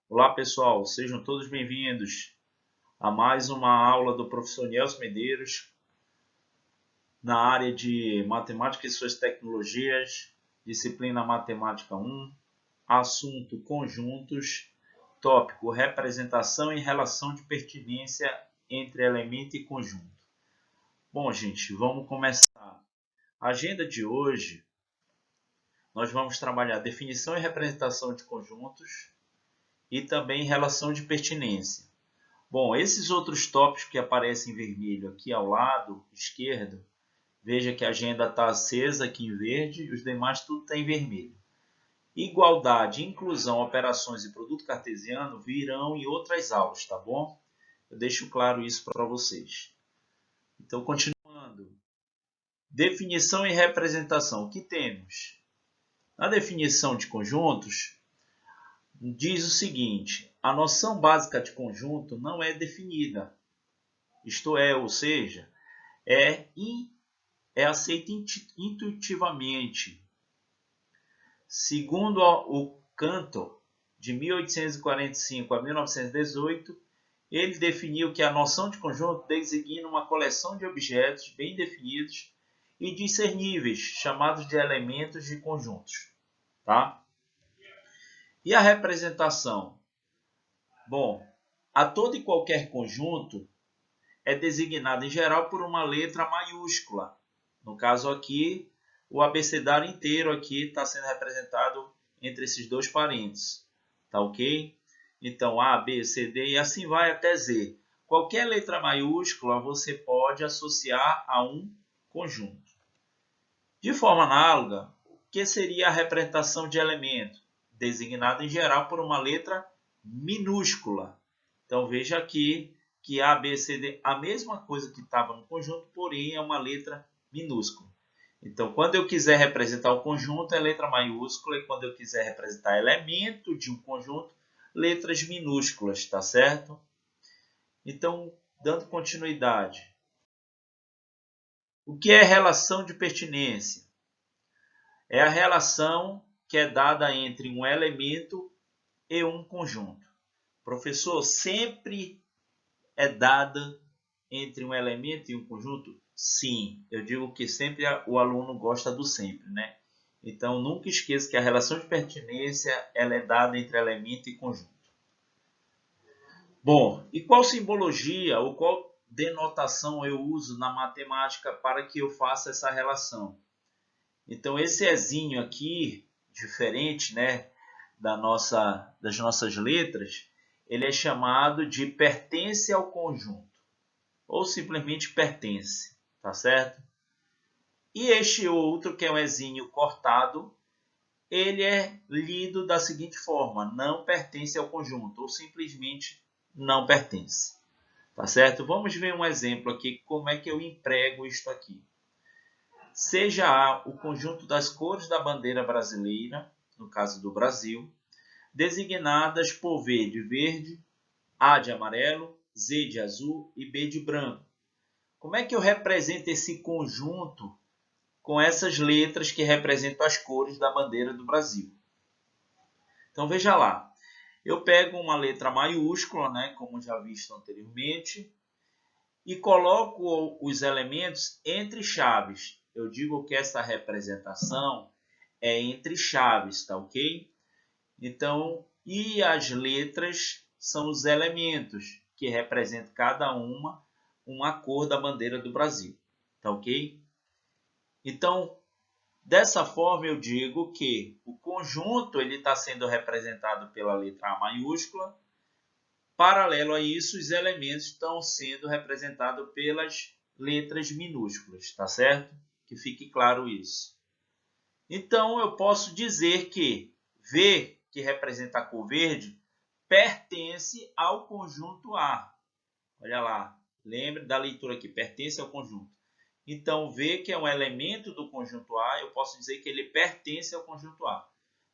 Olá pessoal, sejam todos bem-vindos a mais uma aula do professor Nelson Medeiros na área de Matemática e suas tecnologias, disciplina Matemática 1, assunto conjuntos, tópico representação e relação de pertinência entre elemento e conjunto. Bom, gente, vamos começar. A agenda de hoje, nós vamos trabalhar definição e representação de conjuntos e também relação de pertinência. Bom, esses outros tópicos que aparecem em vermelho aqui ao lado esquerdo, veja que a agenda está acesa aqui em verde e os demais tudo está em vermelho. Igualdade, inclusão, operações e produto cartesiano virão em outras aulas, tá bom? Eu deixo claro isso para vocês. Então, continuando. Definição e representação. O que temos? Na definição de conjuntos, diz o seguinte: a noção básica de conjunto não é definida. Isto é, ou seja, é aceita intuitivamente. Segundo o Cantor, de 1845 a 1918, ele definiu que a noção de conjunto designa uma coleção de objetos bem definidos e discerníveis, chamados de elementos de conjuntos. Tá? E a representação? Bom, a todo e qualquer conjunto é designado em geral por uma letra maiúscula. No caso aqui, o abecedário inteiro aqui está sendo representado entre esses dois parênteses. Tá ok? Então, A, B, C, D e assim vai até Z. Qualquer letra maiúscula você pode associar a um conjunto. De forma análoga, o que seria a representação de elemento? Designado em geral por uma letra minúscula. Então, veja aqui que A, B, C, D, a mesma coisa que estava no conjunto, porém é uma letra minúscula. Então, quando eu quiser representar o conjunto, é letra maiúscula, e quando eu quiser representar elemento de um conjunto, letras minúsculas, tá certo? Então, dando continuidade. O que é relação de pertinência? É a relação que é dada entre um elemento e um conjunto. Professor, sempre é dada entre um elemento e um conjunto? Sim, eu digo que sempre o aluno gosta do sempre, né? Então, nunca esqueça que a relação de pertinência ela é dada entre elemento e conjunto. Bom, e qual simbologia ou qual denotação eu uso na matemática para que eu faça essa relação? Então, esse Ezinho aqui, diferente, né, das nossas letras, ele é chamado de pertence ao conjunto, ou simplesmente pertence, tá certo? E este outro, que é um Ezinho cortado, ele é lido da seguinte forma: não pertence ao conjunto, ou simplesmente não pertence, tá certo? Vamos ver um exemplo aqui, como é que eu emprego isto aqui. Seja A o conjunto das cores da bandeira brasileira, no caso do Brasil, designadas por V de verde, A de amarelo, Z de azul e B de branco. Como é que eu represento esse conjunto com essas letras que representam as cores da bandeira do Brasil? Então veja lá, eu pego uma letra maiúscula, né, como já visto anteriormente, e coloco os elementos entre chaves. Eu digo que essa representação é entre chaves, tá ok? Então, e as letras são os elementos que representam cada uma cor da bandeira do Brasil, tá ok? Então, dessa forma eu digo que o conjunto ele está sendo representado pela letra A maiúscula. Paralelo a isso, os elementos estão sendo representados pelas letras minúsculas, tá certo? Que fique claro isso. Então, eu posso dizer que V, que representa a cor verde, pertence ao conjunto A. Olha lá, lembre da leitura aqui, pertence ao conjunto. Então, V, que é um elemento do conjunto A, eu posso dizer que ele pertence ao conjunto A.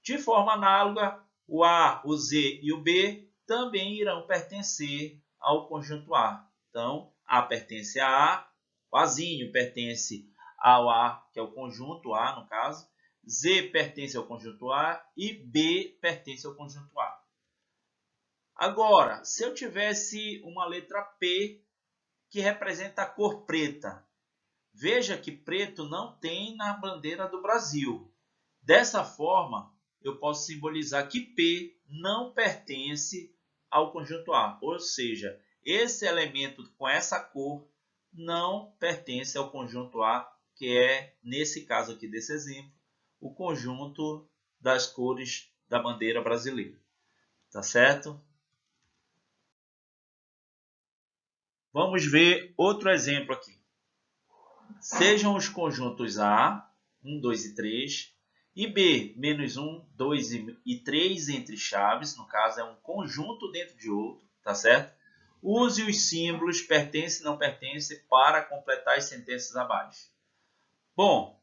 De forma análoga, o A, o Z e o B também irão pertencer ao conjunto A. Então, A pertence a A, o Azinho pertence ao A, que é o conjunto A, no caso, Z pertence ao conjunto A e B pertence ao conjunto A. Agora, se eu tivesse uma letra P que representa a cor preta, veja que preto não tem na bandeira do Brasil. Dessa forma, eu posso simbolizar que P não pertence ao conjunto A, ou seja, esse elemento com essa cor não pertence ao conjunto A, que é, nesse caso aqui desse exemplo, o conjunto das cores da bandeira brasileira. Tá certo? Vamos ver outro exemplo aqui. Sejam os conjuntos A, 1, 2 e 3, e B, menos 1, 2 e 3 entre chaves, no caso é um conjunto dentro de outro, tá certo? Use os símbolos pertence e não pertence para completar as sentenças abaixo. Bom,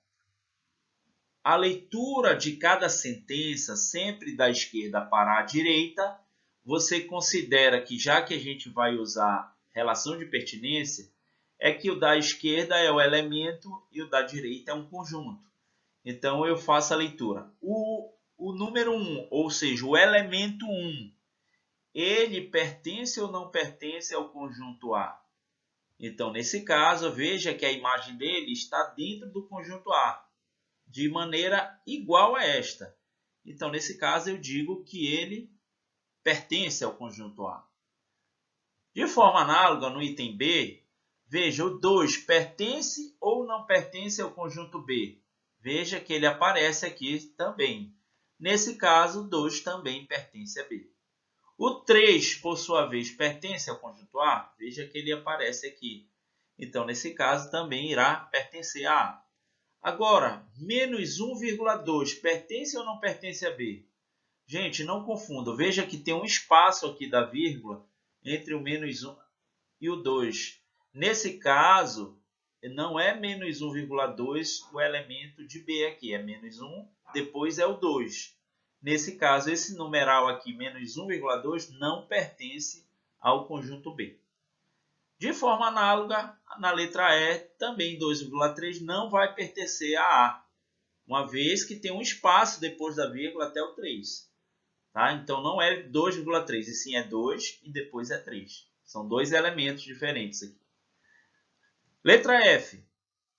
a leitura de cada sentença, sempre da esquerda para a direita, você considera que, já que a gente vai usar relação de pertinência, é que o da esquerda é o elemento e o da direita é um conjunto. Então, eu faço a leitura. O número 1, ou seja, o elemento 1, ele pertence ou não pertence ao conjunto A? Então, nesse caso, veja que a imagem dele está dentro do conjunto A, de maneira igual a esta. Então, nesse caso, eu digo que ele pertence ao conjunto A. De forma análoga, no item B, veja, o 2 pertence ou não pertence ao conjunto B? Veja que ele aparece aqui também. Nesse caso, 2 também pertence a B. O 3, por sua vez, pertence ao conjunto A? Veja que ele aparece aqui. Então, nesse caso, também irá pertencer a A. Agora, menos 1,2 pertence ou não pertence a B? Gente, não confunda. Veja que tem um espaço aqui da vírgula entre o menos 1 e o 2. Nesse caso, não é menos 1,2 o elemento de B aqui. É menos 1, depois é o 2. Nesse caso, esse numeral aqui, menos 1,2, não pertence ao conjunto B. De forma análoga, na letra E, também 2,3 não vai pertencer a A, uma vez que tem um espaço depois da vírgula até o 3. Tá? Então, não é 2,3, e sim é 2 e depois é 3. São dois elementos diferentes aqui. Letra F.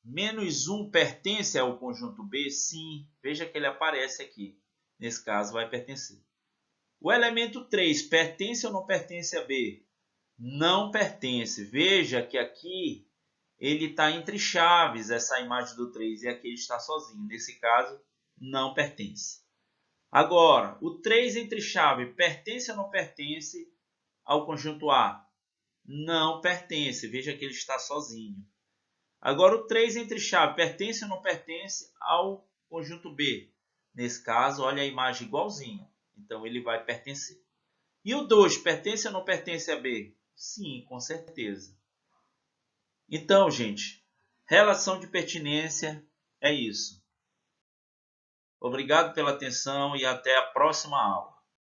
Menos 1 pertence ao conjunto B? Sim. Veja que ele aparece aqui. Nesse caso, vai pertencer. O elemento 3 pertence ou não pertence a B? Não pertence. Veja que aqui ele está entre chaves, essa imagem do 3, e aqui ele está sozinho. Nesse caso, não pertence. Agora, o 3 entre chave pertence ou não pertence ao conjunto A? Não pertence. Veja que ele está sozinho. Agora, o 3 entre chave pertence ou não pertence ao conjunto B? Nesse caso, olha a imagem igualzinha. Então, ele vai pertencer. E o 2 pertence ou não pertence a B? Sim, com certeza. Então, gente, relação de pertinência é isso. Obrigado pela atenção e até a próxima aula.